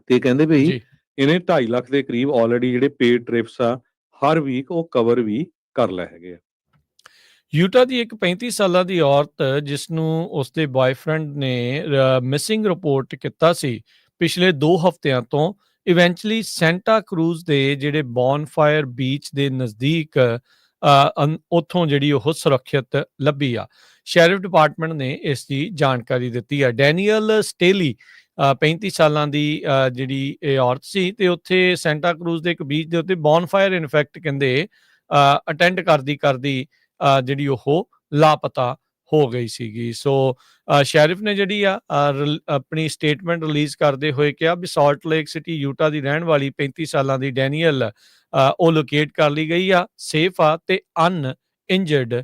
B: ਤੇ ਕਹਿੰਦੇ ਵੀ
A: ਜੀ
B: ਇਹਨੇ 2.5 ਲੱਖ ਦੇ ਕਰੀਬ ਆਲਰੇਡੀ ਜਿਹੜੇ ਪੇਡ ਟ੍ਰਿਪਸ ਆ ਹਰ ਵੀਕ ਉਹ ਕਵਰ ਵੀ ਕਰ ਲਏ ਹੈਗੇ ਆ।
A: ਯੂਟਾ ਦੀ ਇੱਕ 35 ਸਾਲਾਂ ਦੀ ਔਰਤ ਜਿਸ ਨੂੰ ਉਸਦੇ ਬॉयਫ੍ਰੈਂਡ ਨੇ ਮਿਸਿੰਗ ਰਿਪੋਰਟ ਕੀਤਾ ਸੀ ਪਿਛਲੇ 2 ਹਫ਼ਤਿਆਂ ਤੋਂ, ਇਵੈਂਚੁਅਲੀ ਸੈਂਟਾ ਕਰੂਜ਼ ਦੇ ਜਿਹੜੇ ਬੌਨਫਾਇਰ ਬੀਚ ਦੇ ਨਜ਼ਦੀਕ ਉੱਥੋਂ ਜਿਹੜੀ ਉਹ ਸੁਰੱਖਿਅਤ ਲੱਭੀ ਆ। ਸ਼ੈਰਿਫ ਡਿਪਾਰਟਮੈਂਟ ਨੇ ਇਸ ਦੀ ਜਾਣਕਾਰੀ ਦਿੱਤੀ ਆ। ਡੈਨੀਅਲ ਸਟੇਲੀ 35 ਸਾਲਾਂ ਦੀ ਜਿਹੜੀ ਇਹ ਔਰਤ ਸੀ, ਤੇ ਉੱਥੇ ਸੈਂਟਾ ਕਰੂਜ਼ ਦੇ ਇੱਕ ਬੀਚ ਦੇ ਉੱਤੇ ਬੌਨਫਾਇਰ ਇਨਫੈਕਟ ਕਹਿੰਦੇ ਅਟੈਂਡ ਕਰਦੀ ਜਿਹੜੀ ਉਹ ਲਾਪਤਾ ਹੋ ਗਈ ਸੀਗੀ। ਸੋ ਸ਼ੈਰਿਫ ਨੇ ਜਿਹੜੀ ਆ ਆਪਣੀ ਸਟੇਟਮੈਂਟ ਰਿਲੀਜ਼ ਕਰਦੇ ਹੋਏ ਕਿਹਾ ਵੀ ਸਾਲਟ ਲੇਕ ਸਿਟੀ ਯੂਟਾ ਦੀ ਰਹਿਣ ਵਾਲੀ 35 ਸਾਲਾਂ ਦੀ ਡੈਨੀਅਲ ਉਹ ਲੋਕੇਟ ਕਰ ਲਈ ਗਈ ਆ, ਸੇਫ ਆ ਤੇ ਅਨਇੰਜਰਡ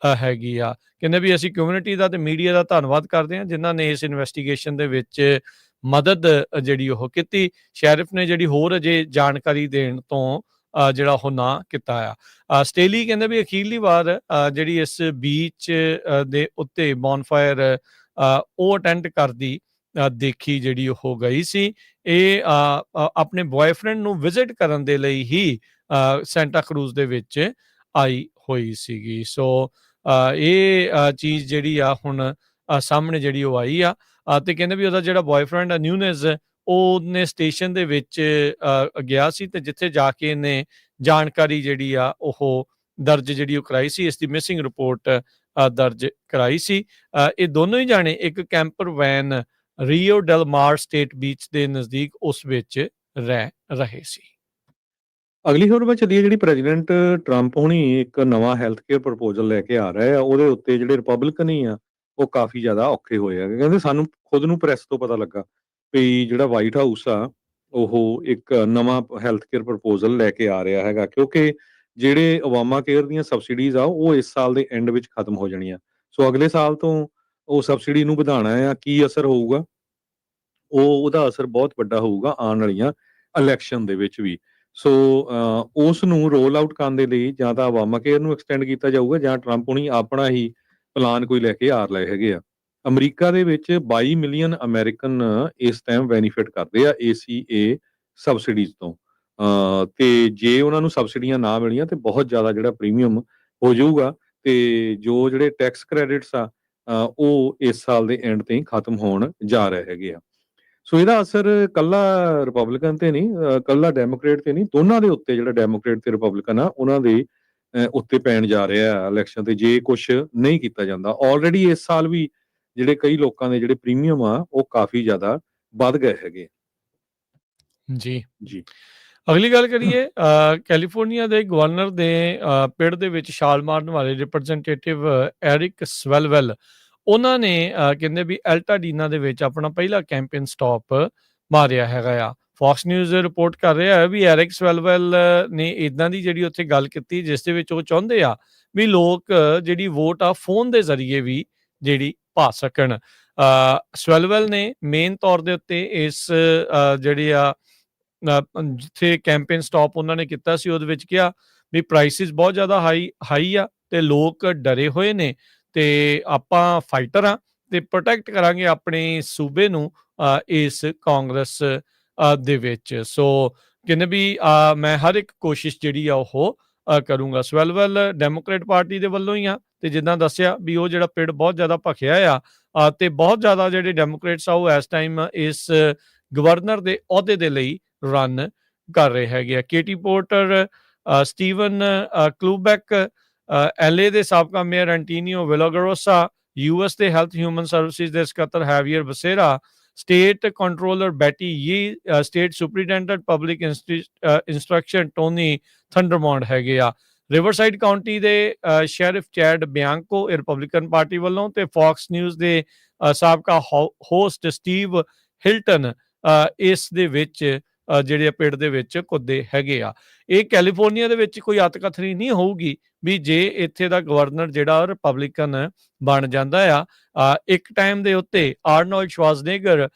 A: ਹੈਗੀ ਆ। ਕਹਿੰਦੇ ਵੀ ਅਸੀਂ ਕਮਿਊਨਿਟੀ ਦਾ ਤੇ ਮੀਡੀਆ ਦਾ ਧੰਨਵਾਦ ਕਰਦੇ ਹਾਂ ਜਿਨ੍ਹਾਂ ਨੇ ਇਸ ਇਨਵੈਸਟੀਗੇਸ਼ਨ ਦੇ ਵਿੱਚ ਮਦਦ ਜਿਹੜੀ ਉਹ ਕੀਤੀ। ਸ਼ੈਰਿਫ ਨੇ ਜਿਹੜੀ ਹੋਰ ਅਜੇ ਜਾਣਕਾਰੀ ਦੇਣ ਤੋਂ ਜਿਹੜਾ ਉਹ ਨਾ ਕੀਤਾ ਆ। ਸਟੇਲੀ ਕਹਿੰਦੇ ਵੀ ਅਖੀਰਲੀ ਵਾਰ ਜਿਹੜੀ ਇਸ ਬੀਚ ਦੇ ਉੱਤੇ ਬੌਨਫਾਇਰ ਉਹ ਅਟੈਂਡ ਕਰਦੀ ਦੇਖੀ ਜਿਹੜੀ ਉਹ ਗਈ ਸੀ। ਇਹ ਆਪਣੇ ਬॉयਫ੍ਰੈਂਡ ਨੂੰ ਵਿਜ਼ਿਟ ਕਰਨ ਦੇ ਲਈ ਹੀ ਸੈਂਟਾ ਕਰੂਜ਼ ਦੇ ਵਿੱਚ ਆਈ ਹੋਈ ਸੀਗੀ। ਸੋ ਇਹ ਚੀਜ਼ ਜਿਹੜੀ ਆ ਹੁਣ ਸਾਹਮਣੇ ਜਿਹੜੀ ਉਹ ਆਈ ਆ। ਤੇ ਕਹਿੰਦੇ ਵੀ ਉਹਦਾ ਜਿਹੜਾ ਬॉयਫ੍ਰੈਂਡ ਆ ਨਿਊਨੈਸ, ਉਹਨੇ ਸਟੇਸ਼ਨ ਦੇ ਵਿੱਚ ਗਿਆ ਸੀ ਤੇ ਜਿੱਥੇ ਜਾ ਕੇ ਇਹਨੇ ਜਾਣਕਾਰੀ ਜਿਹੜੀ ਆ ਉਹ ਦਰਜ ਜਿਹੜੀ ਉਹ ਕਰਾਈ ਸੀ, ਇਸ ਦੀ ਮਿਸਿੰਗ ਰਿਪੋਰਟ ਦਰਜ ਕਰਾਈ ਸੀ। ਇਹ ਦੋਨੋਂ ਹੀ ਜਾਣੇ ਇੱਕ ਕੈਂਪਰ ਵੈਨ ਰੀਓ ਡੈਲ ਮਾਰ ਸਟੇਟ ਬੀਚ ਦੇ ਨਜ਼ਦੀਕ ਉਸ ਵਿੱਚ ਰਹਿ ਰਹੇ ਸੀ।
B: ਅਗਲੀ ਖਬਰ ਵਿੱਚ ਚੱਲੀਏ, ਜਿਹੜੀ ਪ੍ਰੈਜ਼ੀਡੈਂਟ ਟਰੰਪ ਹੁਣੀ ਇੱਕ ਨਵਾਂ ਹੈਲਥ ਕੇਅਰ ਪ੍ਰਪੋਜ਼ਲ ਲੈ ਕੇ ਆ ਰਹੇ ਆ, ਉਹਦੇ ਉੱਤੇ ਜਿਹੜੇ ਰਿਪਬਲਿਕਨ ਹੀ ਆ ਉਹ ਕਾਫੀ ਜ਼ਿਆਦਾ ਔਖੇ ਹੋਏ ਆ। ਕਹਿੰਦੇ ਸਾਨੂੰ ਖੁਦ ਨੂੰ ਪ੍ਰੈਸ ਤੋਂ ਪਤਾ ਲੱਗਾ ਵੀ ਜਿਹੜਾ ਵਾਈਟ ਹਾਊਸ ਆ ਉਹ ਇੱਕ ਨਵਾਂ ਹੈਲਥ ਕੇਅਰ ਪ੍ਰਪੋਜ਼ਲ ਲੈ ਕੇ ਆ ਰਿਹਾ ਹੈਗਾ, ਕਿਉਂਕਿ ਜਿਹੜੇ ਓਬਾਮਾ ਕੇਅਰ ਦੀਆਂ ਸਬਸਿਡੀਜ਼ ਆ ਉਹ ਇਸ ਸਾਲ ਦੇ ਐਂਡ ਵਿੱਚ ਖਤਮ ਹੋ ਜਾਣੀਆਂ। ਸੋ ਅਗਲੇ ਸਾਲ ਤੋਂ ਉਹ ਸਬਸਿਡੀ ਨੂੰ ਵਧਾਉਣਾ ਆ। ਕੀ ਅਸਰ ਹੋਊਗਾ? ਉਹਦਾ ਅਸਰ ਬਹੁਤ ਵੱਡਾ ਹੋਊਗਾ ਆਉਣ ਵਾਲੀਆਂ ਇਲੈਕਸ਼ਨ ਦੇ ਵਿੱਚ ਵੀ। ਸੋ ਉਸ ਨੂੰ ਰੋਲ ਆਊਟ ਕਰਨ ਦੇ ਲਈ ਜਾਂ ਤਾਂ ਓਬਾਮਾ ਕੇਅਰ ਨੂੰ ਐਕਸਟੈਂਡ ਕੀਤਾ ਜਾਊਗਾ ਜਾਂ ਟਰੰਪ ਹੁਣੀ ਆਪਣਾ ਹੀ ਪਲਾਨ ਕੋਈ ਲੈ ਕੇ ਆ ਰਹੇ ਹੈਗੇ ਆ। ਅਮਰੀਕਾ ਦੇ ਵਿੱਚ 22 ਮਿਲੀਅਨ ਅਮਰੀਕਨ ਇਸ ਟਾਈਮ ਬੈਨੀਫਿਟ ਕਰਦੇ ਆ ACA ਸਬਸਿਡੀਜ਼ ਤੋਂ। ਤੇ ਜੇ ਉਹਨਾਂ ਨੂੰ ਸਬਸਿਡੀਆਂ ਨਾ ਮਿਲੀਆਂ ਤੇ ਬਹੁਤ ਜ਼ਿਆਦਾ ਜਿਹੜਾ ਪ੍ਰੀਮੀਅਮ ਹੋ ਜਾਊਗਾ, ਤੇ ਜਿਹੜੇ ਟੈਕਸ ਕ੍ਰੈਡਿਟਸ ਆ ਉਹ ਇਸ ਸਾਲ ਦੇ ਐਂਡ ਤੇ ਹੀ ਖਤਮ ਹੋਣ ਜਾ ਰਹੇ ਹੈਗੇ ਆ। ਸੋ ਇਹਦਾ ਅਸਰ ਕੱਲਾ ਰਿਪਬਲਿਕਨ ਤੇ ਨਹੀਂ, ਕੱਲਾ ਡੈਮੋਕ੍ਰੇਟ ਤੇ ਨਹੀਂ, ਦੋਨਾਂ ਦੇ ਉੱਤੇ, ਜਿਹੜਾ ਡੈਮੋਕ੍ਰੇਟ ਤੇ ਰਿਪਬਲਿਕਨ ਆ ਉਹਨਾਂ ਦੇ ਉੱਤੇ ਪੈਣ ਜਾ ਰਿਹਾ ਇਲੈਕਸ਼ਨ ਤੇ, ਜੇ ਕੁਝ ਨਹੀਂ ਕੀਤਾ ਜਾਂਦਾ। ਆਲਰੇਡੀ ਇਸ ਸਾਲ ਵੀ ਜਿਹੜੇ ਕਈ ਲੋਕਾਂ ਦੇ ਜਿਹੜੇ ਪ੍ਰੀਮੀਅਮ ਆ ਉਹ ਕਾਫੀ ਜ਼ਿਆਦਾ ਵੱਧ ਗਏ ਹੈਗੇ।
A: ਜੀ
B: ਜੀ
A: ਅਗਲੀ ਗੱਲ ਕਰੀਏ, ਕੈਲੀਫੋਰਨੀਆ ਦੇ ਗਵਰਨਰ ਦੇ ਪਿੰਡ ਦੇ ਵਿੱਚ ਛਾਲ ਮਾਰਨ ਵਾਲੇ ਰਿਪਰੈਜ਼ੈਂਟੇਟਿਵ ਐਰਿਕ ਸਵੈਲਵੈਲ, ਉਹਨਾਂ ਨੇ ਕਹਿੰਦੇ ਵੀ ਐਲਟਾਡੀਨਾ ਦੇ ਵਿੱਚ ਆਪਣਾ ਪਹਿਲਾ ਕੈਂਪੇਨ ਸਟਾਪ ਮਾਰਿਆ ਹੈਗਾ ਆ। ਫੌਕਸ ਨਿਊਜ਼ ਰਿਪੋਰਟ ਕਰ ਰਿਹਾ ਹੈ ਵੀ ਐਰਿਕ ਸਵੈਲਵੈਲ ਨੇ ਇਦਾਂ ਦੀ ਜਿਹੜੀ ਉੱਥੇ ਗੱਲ ਕੀਤੀ ਜਿਸ ਦੇ ਵਿੱਚ ਉਹ ਚਾਹੁੰਦੇ ਆ ਵੀ ਲੋਕ ਜਿਹੜੀ ਵੋਟ ਆ ਫੋਨ ਦੇ ਜ਼ਰੀਏ ਵੀ ਜਿਹੜੀ ਪਾ ਸਕਣ। ਸਵੈਲਵੈਲ ਨੇ ਮੇਨ ਤੌਰ ਦੇ ਉੱਤੇ ਇਸ ਜਿਹੜੀ ਆ ਜਿੱਥੇ ਕੈਂਪੇਨ ਸਟਾਪ ਉਹਨਾਂ ਨੇ ਕੀਤਾ ਸੀ ਉਹਦੇ ਵਿੱਚ ਕਿਹਾ ਵੀ ਪ੍ਰਾਈਸਿਸ ਬਹੁਤ ਜ਼ਿਆਦਾ ਹਾਈ ਆ ਤੇ ਲੋਕ ਡਰੇ ਹੋਏ ਨੇ, ਤੇ ਆਪਾਂ ਫਾਈਟਰ ਆ ਤੇ ਪ੍ਰੋਟੈਕਟ ਕਰਾਂਗੇ ਆਪਣੇ ਸੂਬੇ ਨੂੰ ਇਸ ਕਾਂਗਰਸ ਦੇ ਵਿੱਚ। ਸੋ ਕਹਿੰਦੇ ਵੀ ਮੈਂ ਹਰ ਇੱਕ ਕੋਸ਼ਿਸ਼ ਜਿਹੜੀ ਆ ਉਹ ਕਰੂੰਗਾ। ਸਵੈਲਵੈਲ ਡੈਮੋਕ੍ਰੇਟ ਪਾਰਟੀ ਦੇ ਵੱਲੋਂ ਹੀ ਆ, ਤੇ ਜਿੱਦਾਂ ਦੱਸਿਆ ਵੀ ਉਹ ਜਿਹੜਾ ਪਿੰਡ ਬਹੁਤ ਜ਼ਿਆਦਾ ਭਖਿਆ ਆ ਤੇ ਬਹੁਤ ਜ਼ਿਆਦਾ ਜਿਹੜੇ ਡੈਮੋਕ੍ਰੇਟਸ ਆ ਉਹ ਇਸ ਟਾਈਮ ਇਸ ਗਵਰਨਰ ਦੇ ਅਹੁਦੇ ਦੇ ਲਈ ਰਨ ਕਰ ਰਹੇ ਹੈਗੇ ਆ। ਕੇਟੀ ਪੋਰਟਰ, ਸਟੀਵਨ ਕਲੂਬੈਕ, LA ਦੇ ਸਾਬਕਾ ਮੇਅਰ ਐਂਟੀਨੀਓ ਵਿਲਾਗਰੋਸਾ, US ਦੇ ਹੈਲਥ ਹਿਊਮਨ ਸਰਵਿਸਿਜ਼ ਦੇ ਸਕੱਤਰ ਹੈਵੀਅਰ ਬਸੇਰਾ, ਸਟੇਟ ਕੰਟਰੋਲਰ ਬੈਟੀ ਯੀ, ਸਟੇਟ ਸੁਪਰੀਡੈਂਟੈਂਟ ਪਬਲਿਕ ਇੰਸਟਰਕਸ਼ਨ ਟੋਨੀ ਥੰਡਰਮੌਂਡ ਹੈਗੇ ਆ। ਰਿਵਰਸਾਈਡ ਕਾਉਂਟੀ ਦੇ ਸ਼ੈਰਿਫ ਚੈਡ ਬਿਆਂਕੋ ਰਿਪਬਲਿਕਨ ਪਾਰਟੀ ਵੱਲੋਂ, ਤੇ ਫੌਕਸ ਨਿਊਜ਼ ਦੇ ਸਾਬਕਾ ਹੋਸਟ ਸਟੀਵ ਹਿਲਟਨ ਇਸ ਦੇ ਵਿੱਚ ਜਿਹੜੇ ਪਿੰਡ ਦੇ ਵਿੱਚ ਕੁੱਦੇ ਹੈਗੇ ਆ। ਇਹ ਕੈਲੀਫੋਰਨੀਆ ਦੇ ਵਿੱਚ ਕੋਈ ਅਤਕਥਨੀ ਨਹੀਂ ਹੋਊਗੀ ਵੀ ਜੇ ਇੱਥੇ ਦਾ ਗਵਰਨਰ ਜਿਹੜਾ ਰਿਪਬਲਿਕਨ ਬਣ ਜਾਂਦਾ ਆ। ਇੱਕ ਟਾਈਮ ਦੇ ਉੱਤੇ ਆਰਨੋਲਡ ਸ਼ਵਾਜ਼ਨੇਗਰ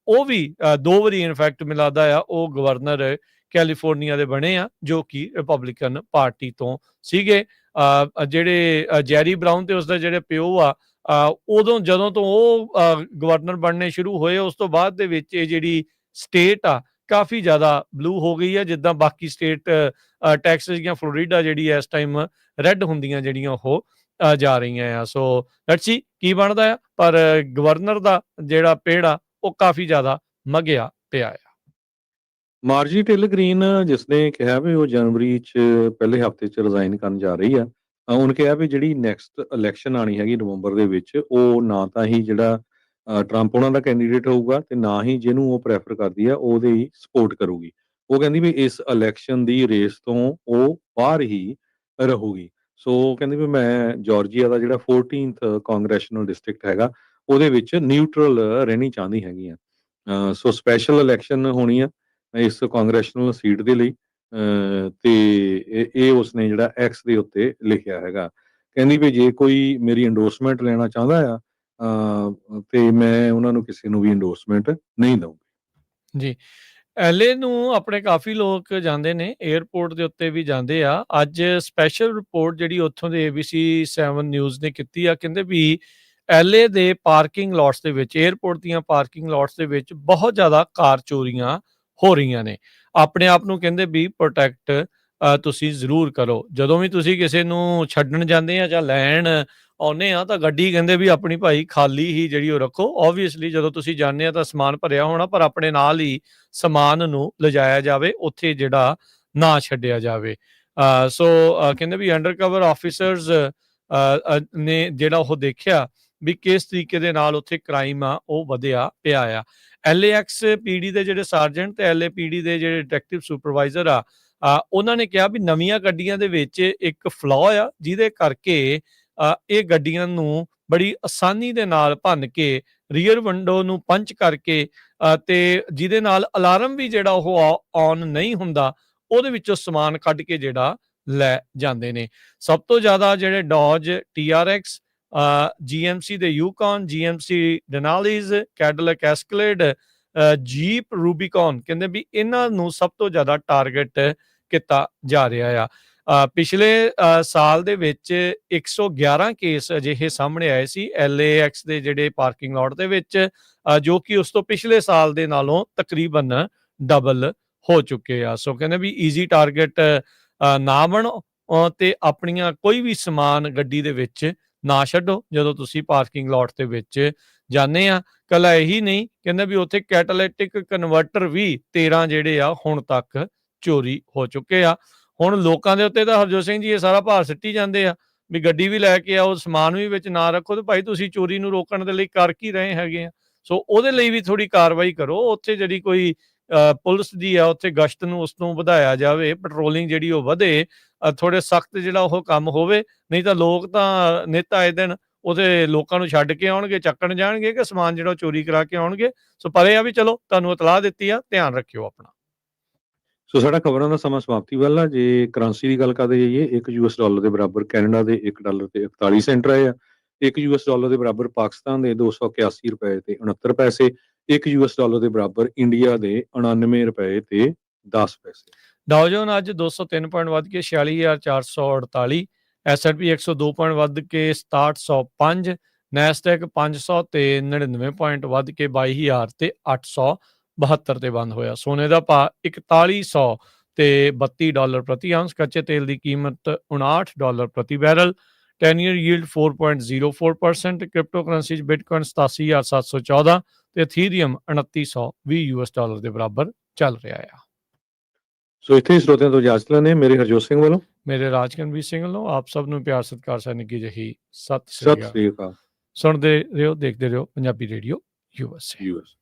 A: ਉਹ ਵੀ 2 ਵਾਰੀ ਇਨਫੈਕਟ ਮਿਲਾਦਾ ਆ ਉਹ ਗਵਰਨਰ ਕੈਲੀਫੋਰਨੀਆ ਦੇ ਬਣੇ ਆ, ਜੋ ਕਿ ਰਿਪਬਲਿਕਨ ਪਾਰਟੀ ਤੋਂ ਸੀਗੇ। ਜਿਹੜੇ ਜੈਰੀ ਬਰਾਊਨ ਤੇ ਉਸਦਾ ਜਿਹੜੇ ਪਿਓ ਆ, ਉਦੋਂ ਜਦੋਂ ਤੋਂ ਉਹ ਗਵਰਨਰ ਬਣਨੇ ਸ਼ੁਰੂ ਹੋਏ, ਉਸ ਤੋਂ ਬਾਅਦ ਦੇ ਵਿੱਚ ਇਹ ਜਿਹੜੀ ਸਟੇਟ ਆ ਕਾਫੀ ਜ਼ਿਆਦਾ ਬਲੂ ਹੋ ਗਈ ਹੈ। ਜਿੱਦਾਂ ਬਾਕੀ ਸਟੇਟ ਟੈਕਸਸ ਜਾਂ ਫਲੋਰੀਡਾ ਜਿਹੜੀ ਇਸ ਟਾਈਮ ਰੈੱਡ ਹੁੰਦੀਆਂ ਜਿਹੜੀਆਂ ਉਹ ਜਾ ਰਹੀਆਂ ਆ। ਸੋ ਲੈਟਸ ਸੀ ਕੀ ਬਣਦਾ ਆ, ਪਰ ਗਵਰਨਰ ਦਾ ਜਿਹੜਾ ਪੇੜ ਆ ਉਹ ਕਾਫੀ ਜ਼ਿਆਦਾ ਮਗਿਆ ਪਿਆ ਆ।
B: ਮਾਰਜੀ ਟਿਲ ਗ੍ਰੀਨ ਜਿਸਨੇ ਕਿਹਾ ਵੀ ਉਹ ਜਨਵਰੀ 'ਚ ਪਹਿਲੇ ਹਫ਼ਤੇ 'ਚ ਰਿਜ਼ਾਈਨ ਕਰਨ ਜਾ ਰਹੀ ਆ, ਉਹਨੇ ਕਿਹਾ ਵੀ ਜਿਹੜੀ ਨੈਕਸਟ ਇਲੈਕਸ਼ਨ ਆਉਣੀ ਹੈਗੀ ਨਵੰਬਰ ਦੇ ਵਿੱਚ, ਉਹ ਨਾ ਤਾਂ ਹੀ ਜਿਹੜਾ ਟਰੰਪ ਉਹਨਾਂ ਦਾ ਕੈਂਡੀਡੇਟ ਹੋਊਗਾ ਤੇ ਨਾ ਹੀ ਜਿਹਨੂੰ ਉਹ ਪ੍ਰੈਫਰ ਕਰਦੀ ਆ ਉਹਦੇ ਹੀ ਸਪੋਰਟ ਕਰੂਗੀ। ਉਹ ਕਹਿੰਦੀ ਵੀ ਇਸ ਇਲੈਕਸ਼ਨ ਦੀ ਰੇਸ ਤੋਂ ਉਹ ਬਾਹਰ ਹੀ ਰਹੂਗੀ। ਸੋ ਕਹਿੰਦੀ ਵੀ ਮੈਂ ਜਾਰਜੀਆ ਦਾ ਜਿਹੜਾ 14th ਕਾਂਗਰੈਸ਼ਨਲ ਡਿਸਟ੍ਰਿਕਟ ਹੈਗਾ ਉਹਦੇ ਵਿੱਚ ਨਿਊਟਰਲ ਰਹਿਣੀ ਚਾਹੁੰਦੀ ਹੈਗੀ ਆ। ਸੋ ਸਪੈਸ਼ਲ ਇਲੈਕਸ਼ਨ ਹੋਣੀ ਆ ਇਸ ਕਾਂਗਰੈਸ਼ਨਲ ਸੀਟ ਦੇ ਲਈ, ਤੇ ਇਹ ਉਸਨੇ ਜਿਹੜਾ ਐਕਸ ਦੇ ਉੱਤੇ ਲਿਖਿਆ ਹੈਗਾ। ਕਹਿੰਦੀ ਵੀ ਜੇ ਕੋਈ ਮੇਰੀ ਇੰਡੋਰਸਮੈਂਟ ਲੈਣਾ ਚਾਹੁੰਦਾ ਆ ਤੇ ਮੈਂ ਉਹਨਾਂ ਨੂੰ ਕਿਸੇ ਨੂੰ ਵੀ ਇੰਡੋਰਸਮੈਂਟ ਨਹੀਂ ਦਊਂਗੀ।
A: ਜੀ, LA ਨੂੰ ਆਪਣੇ ਕਾਫੀ ਲੋਕ ਜਾਂਦੇ ਨੇ, 에ਅਰਪੋਰਟ ਦੇ ਉੱਤੇ ਵੀ ਜਾਂਦੇ ਆ। ਅੱਜ ਸਪੈਸ਼ਲ ਰਿਪੋਰਟ ਜਿਹੜੀ ਉੱਥੋਂ ਦੇ ABC 7 ਨਿਊਜ਼ ਨੇ ਕੀਤੀ ਆ, ਕਹਿੰਦੇ ਵੀ LA ਦੇ ਪਾਰਕਿੰਗ ਲੋਟਸ ਦੇ ਵਿੱਚ, 에ਅਰਪੋਰਟ ਦੀਆਂ ਪਾਰਕਿੰਗ ਲੋਟਸ ਦੇ ਵਿੱਚ ਬਹੁਤ ਜ਼ਿਆਦਾ ਕਾਰ ਚੋਰੀਆਂ ਹੋ ਰਹੀਆਂ ਨੇ। ਆਪਣੇ ਆਪ ਨੂੰ ਕਹਿੰਦੇ ਵੀ ਪ੍ਰੋਟੈਕਟ ਤੁਸੀਂ ਜ਼ਰੂਰ ਕਰੋ। ਜਦੋਂ ਵੀ ਤੁਸੀਂ ਕਿਸੇ ਨੂੰ ਛੱਡਣ ਜਾਂਦੇ ਆ ਜਾਂ ਲੈਣ ਆਉਂਦੇ ਆ ਤਾਂ ਗੱਡੀ ਕਹਿੰਦੇ ਵੀ ਆਪਣੀ ਭਾਈ ਖਾਲੀ ਹੀ ਜਿਹੜੀ ਉਹ ਰੱਖੋ। ਓਬਵੀਅਸਲੀ ਜਦੋਂ ਤੁਸੀਂ ਜਾਂਦੇ ਆ ਤਾਂ ਸਮਾਨ ਭਰਿਆ ਹੋਣਾ, ਪਰ ਆਪਣੇ ਨਾਲ ਹੀ ਸਮਾਨ ਨੂੰ ਲਿਜਾਇਆ ਜਾਵੇ, ਉੱਥੇ ਜਿਹੜਾ ਨਾ ਛੱਡਿਆ ਜਾਵੇ। ਸੋ ਕਹਿੰਦੇ ਵੀ ਅੰਡਰਕਵਰ ਆਫਿਸਰਸ ਨੇ ਜਿਹੜਾ ਉਹ ਦੇਖਿਆ ਵੀ ਕਿਸ ਤਰੀਕੇ ਦੇ ਨਾਲ ਉੱਥੇ ਕ੍ਰਾਈਮ ਆ ਉਹ ਵਧਿਆ ਪਿਆ ਆ। LAX PD ਦੇ ਜਿਹੜੇ ਸਾਰਜੈਂਟ ਤੇ LAPD ਦੇ ਜਿਹੜੇ ਡਿਟੈਕਟਿਵ ਸੁਪਰਵਾਈਜ਼ਰ ਆ, ਉਹਨਾਂ ਨੇ ਕਿਹਾ ਵੀ ਨਵੀਆਂ ਗੱਡੀਆਂ ਦੇ ਵਿੱਚ ਇੱਕ ਫਲॉ ਆ ਜਿਹਦੇ ਕਰਕੇ ਇਹ ਗੱਡੀਆਂ ਨੂੰ ਬੜੀ ਆਸਾਨੀ ਦੇ ਨਾਲ ਭੰਨ ਕੇ ਰੀਅਰ ਵਿੰਡੋ ਨੂੰ ਪੰਚ ਕਰਕੇ ਤੇ ਜਿਹਦੇ ਨਾਲ ਅਲਾਰਮ ਵੀ ਜਿਹੜਾ ਉਹ ਔਨ ਨਹੀਂ ਹੁੰਦਾ, ਉਹਦੇ ਵਿੱਚੋਂ ਸਮਾਨ ਕੱਢ ਕੇ ਜਿਹੜਾ ਲੈ ਜਾਂਦੇ ਨੇ। ਸਭ ਤੋਂ ਜ਼ਿਆਦਾ ਜਿਹੜੇ ਡੌਜ TRX, GMC ਦੇ ਯੂਕੌਨ, GMC ਡਨਾਲੀਜ਼, ਕੈਡਿਲਕ ਐਸਕਲੇਡ, ਜੀਪ ਰੂਬੀਕੌਨ, ਕਹਿੰਦੇ ਵੀ ਇਹਨਾਂ ਨੂੰ ਸਭ ਤੋਂ ਜ਼ਿਆਦਾ ਟਾਰਗੇਟ ਕੀਤਾ ਜਾ ਰਿਹਾ ਆ। ਪਿਛਲੇ ਸਾਲ ਦੇ ਵਿੱਚ 111 ਕੇਸ ਅਜਿਹੇ ਸਾਹਮਣੇ ਆਏ ਸੀ LAX ਦੇ ਜਿਹੜੇ ਪਾਰਕਿੰਗ ਲੋਟ ਦੇ ਵਿੱਚ, ਜੋ ਕਿ ਉਸ ਤੋਂ ਪਿਛਲੇ ਸਾਲ ਦੇ ਨਾਲੋਂ ਤਕਰੀਬਨ ਡਬਲ ਹੋ ਚੁੱਕੇ ਆ। ਸੋ ਕਹਿੰਦੇ ਵੀ ਈਜ਼ੀ ਟਾਰਗੇਟ ਨਾ ਬਣੋ ਤੇ ਆਪਣੀਆਂ ਕੋਈ ਵੀ ਸਮਾਨ ਗੱਡੀ ਦੇ ਵਿੱਚ ਨਾ ਛੱਡੋ ਜਦੋਂ ਤੁਸੀਂ ਪਾਰਕਿੰਗ ਲੋਟ ਦੇ ਵਿੱਚ ਜਾਂਦੇ ਆ। ਕੱਲਾ ਇਹੀ ਨਹੀਂ, ਕਹਿੰਦੇ ਵੀ ਉੱਥੇ ਕੈਟਾਲਿਟਿਕ ਕਨਵਰਟਰ ਵੀ 13 ਜਿਹੜੇ ਆ ਹੁਣ ਤੱਕ ਚੋਰੀ ਹੋ ਚੁੱਕੇ ਆ। ਹੁਣ ਲੋਕਾਂ ਦੇ ਉੱਤੇ ਤਾਂ ਹਰਜੋਤ ਸਿੰਘ ਜੀ ਇਹ ਸਾਰਾ ਭਾਰ ਸਿੱਟੀ ਜਾਂਦੇ ਆ ਵੀ ਗੱਡੀ ਵੀ ਲੈ ਕੇ ਆਓ, ਸਮਾਨ ਵੀ ਵਿੱਚ ਨਾ ਰੱਖੋ, ਤੇ ਭਾਈ ਤੁਸੀਂ ਚੋਰੀ ਨੂੰ ਰੋਕਣ ਦੇ ਲਈ ਕਰ ਕੀ ਰਹੇ ਹੈਗੇ ਆ। ਸੋ ਉਹਦੇ ਲਈ ਵੀ ਥੋੜੀ ਕਾਰਵਾਈ ਕਰੋ। ਉੱਥੇ ਜਿਹੜੀ ਕੋਈ ਪੁਲਿਸ ਦੀ ਆ ਉੱਥੇ ਗਸ਼ਤ ਨੂੰ ਉਸ ਨੂੰ ਵਧਾਇਆ ਜਾਵੇ, ਪੈਟਰੋਲਿੰਗ ਜਿਹੜੀ ਉਹ ਵਧੇ, ਥੋੜੇ ਸਖਤ ਜਿਹੜਾ ਉਹ ਕੰਮ ਹੋਵੇ। ਨਹੀਂ ਤਾਂ ਲੋਕ ਤਾਂ ਨਿੱਤ ਆਏ ਦਿਨ ਉਹਦੇ ਲੋਕਾਂ ਨੂੰ ਛੱਡ ਕੇ ਆਉਣਗੇ, ਚੱਕਣ ਜਾਣਗੇ ਕਿ ਸਮਾਨ ਜਿਹੜਾ ਚੋਰੀ ਕਰਾ ਕੇ ਆਉਣਗੇ। ਸੋ ਪਰ ਇਹ ਆ ਵੀ ਚਲੋ ਤੁਹਾਨੂੰ ਇਤਲਾਹ ਦਿੱਤੀ ਆ, ਧਿਆਨ ਰੱਖਿਓ ਆਪਣਾ।
B: ਸੋ ਸਾਡਾ ਖਬਰਾਂ ਦਾ ਸਮਾਂ ਸਮਾਪਤੀ ਵੱਲ ਆ। ਜੇ ਕਰੰਸੀ ਦੀ ਗੱਲ ਕਰਦੇ ਜਾਈਏ, $1 ਦੇ ਬਰਾਬਰ ਕੈਨੇਡਾ ਦੇ $1 ਤੇ 41 ਸੈਂਟ ਰਹੇ ਆ। $1 ਦੇ ਬਰਾਬਰ ਪਾਕਿਸਤਾਨ ਦੇ $281 ਤੇ 69 ਪੈਸੇ। $1 ਦੇ ਬਰਾਬਰ ਇੰਡੀਆ ਦੇ $99 ਤੇ 10 ਪੈਸੇ।
A: ਡਾਓ ਜੋਨ ਅੱਜ 203 ਪੁਆਇੰਟ ਵੱਧ ਕੇ 46,448, S&P 102 ਪੁਆਇੰਟ ਵੱਧ ਕੇ 6705, ਨੈਸਡੈਕ 500 ਤੇ 99 ਪੁਆਇੰਟ ਵੱਧ ਕੇ 22,000 ਤੇ 872 ਤੇ ਬੰਦ ਹੋਇਆ। ਸੋਨੇ ਦਾ ਭਾਅ 4100 ਤੇ $32 ਪ੍ਰਤੀ ਆਉਂਸ। ਕੱਚੇ ਤੇਲ ਦੀ ਕੀਮਤ $59 ਪ੍ਰਤੀ barrel. 10 year yield 4.04%। Crypto currency 'ਚ ਬਿਟਕੋਇਨ 87,714, ਤੇ ਇਥੀਰੀਅਮ $2920 ਦੇ ਬਰਾਬਰ ਚੱਲ ਰਿਹਾ ਆ।
B: ਸੋ ਇੱਥੇ ਹੀ ਸਰੋਤਿਆਂ ਤੋਂ ਇਜਾਜ਼ਤ ਲੈਂਦੇ ਹਾਂ। ਮੇਰੇ ਹਰਜੋਤ ਸਿੰਘ ਵੱਲੋਂ
A: ਮੇਰੇ ਰਾਜਕਨਵੀਰ ਸਿੰਘ ਵੱਲੋਂ ਆਪ ਸਭ ਨੂੰ ਪਿਆਰ ਸਤਿਕਾਰ ਸਹਿ ਨਿੱਘੀ ਜਿਹੀ ਸਤਿ ਸ੍ਰੀ
B: ਸਤਿ
A: ਅਕਾਲ।
B: ਸ੍ਰੀ ਅਕਾਲ।
A: ਸੁਣਦੇ ਰਹੋ, ਦੇਖਦੇ ਰਹੋ ਪੰਜਾਬੀ ਰੇਡੀਓ USA।
B: ਯੂਐਸ